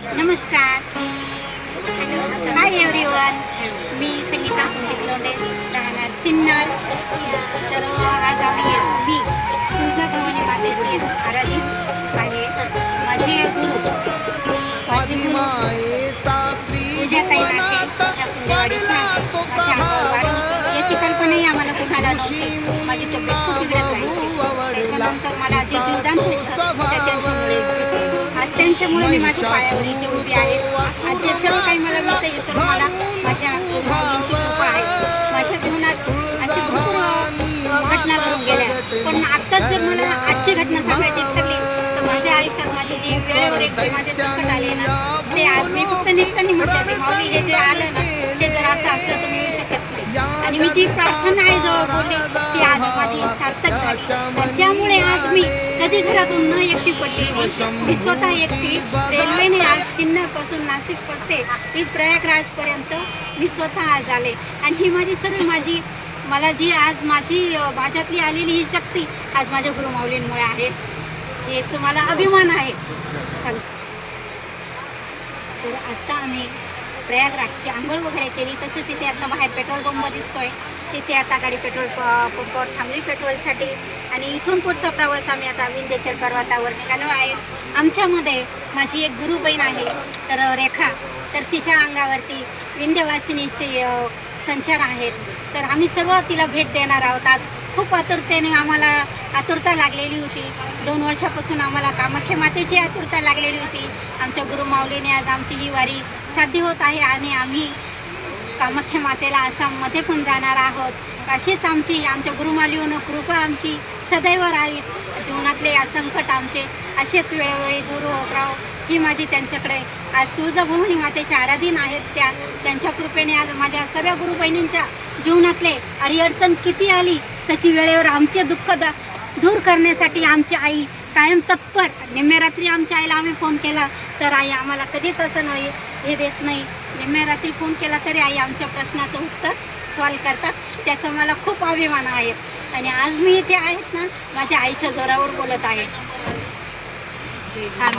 नमस्कार. Hi everyone. मी संगीता लोंढे, राहणार सिन्नर. तर आज मी तुळजाभवानी मातेची आराधीत आहे. माझे गुरु पूजाताई नाटे याची कल्पनाही आम्हाला कुणाला नव्हती. माझी तब्येत खूप बिघडत राहायची. त्याच्यानंतर मला जे जीवदान भेटलं ते त्यांच्यामुळे. आज त्यांच्यामुळे मी माझ्या पायावर इथे उभी आहे. आज जे सर्व काही मला मिळतं हे सर्व मला माझ्या मुलींची कृपा आहे. माझ्या जीवनात अशी भरपूर घटना घडून गेल्या, पण आत्ताच जर मला आजची घटना सांगायची ठरली तर माझ्या आयुष्यात माझी जी वेळेवर एक जे माझे संकट आले ना, ते आज मी फक्त निष्ठाने म्हटलं माऊली हे जे आलं ना ते जर असं असलं तर मी येऊ शकत नाही. आणि मी जी प्रार्थना आईजवळ बोलले ती आज माझी सार्थक झाली. आणि त्यामुळे आज मी कधी घरातून न एकटी पडली नाही. मी स्वतः एकटी रेल्वेने आज सिन्नरपासून नाशिक ते प्रयागराजपर्यंत मी स्वतः आज आले. आणि ही मला जी आज माझ्यातली आलेली ही शक्ती आज माझ्या गुरुमाऊलींमुळे आहे. हेच मला अभिमान आहे. तर आता आम्ही प्रयागराजची आंघोळ वगैरे केली. तसं तिथे आता बाहेर पेट्रोल पंप दिसतोय. तिथे आता गाडी पेट्रोल पंपावर थांबली पेट्रोलसाठी. आणि इथून पुढचा प्रवास आम्ही आता विंध्याचल पर्वतावर निघालो आहे. आमच्यामध्ये माझी एक गुरु बहीण आहे तर रेखा, तर तिच्या अंगावरती विंध्यवासिनीचे संचार आहेत. तर आम्ही सर्व तिला भेट देणार आहोत. आज खूप आतुरतेने आम्हाला आतुरता लागलेली होती. 2 वर्षापासून आम्हाला कामाख्या मातेची आतुरता लागलेली होती. आमच्या गुरुमाऊलीने आज आमची ही वारी साध्य होत आहे आणि आम्ही कामाख्या मातेला आसाममध्ये पण जाणार आहोत. अशीच आमच्या गुरुमाऊलीवर कृपा आमची सदैव राहावी. जीवनातले संकट आमचे असेच वेळोवेळी दूर होत राहो ही माझी त्यांच्याकडे आज तुळजाभवानी मातेच्या आराधीन आहेत. त्यांच्या कृपेने आज माझ्या सर्व गुरु बहिणींच्या जीवनातले अडीअडचण किती आली तर ती वेळेवर आमचे दुःख दूर करण्यासाठी आमची आई कायम तत्पर. निम्म्या रात्री आमच्या आईला आम्ही फोन केला तर आई आम्हाला कधीच असं नाही हे देत नाही. निम्म्या रात्री फोन केला तरी आई आमच्या प्रश्नाचं उत्तर सॉल्व करतात. त्याचा मला खूप अभिमान आहे. आणि आज मी इथे आहेत ना माझ्या आईच्या जोरावर बोलत आहे.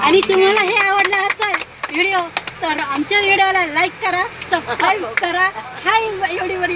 आणि तुम्हाला हे आवडलं असेल व्हिडिओ तर आमच्या व्हिडिओला लाईक करा, सबस्क्राईब करा. हाय एवढी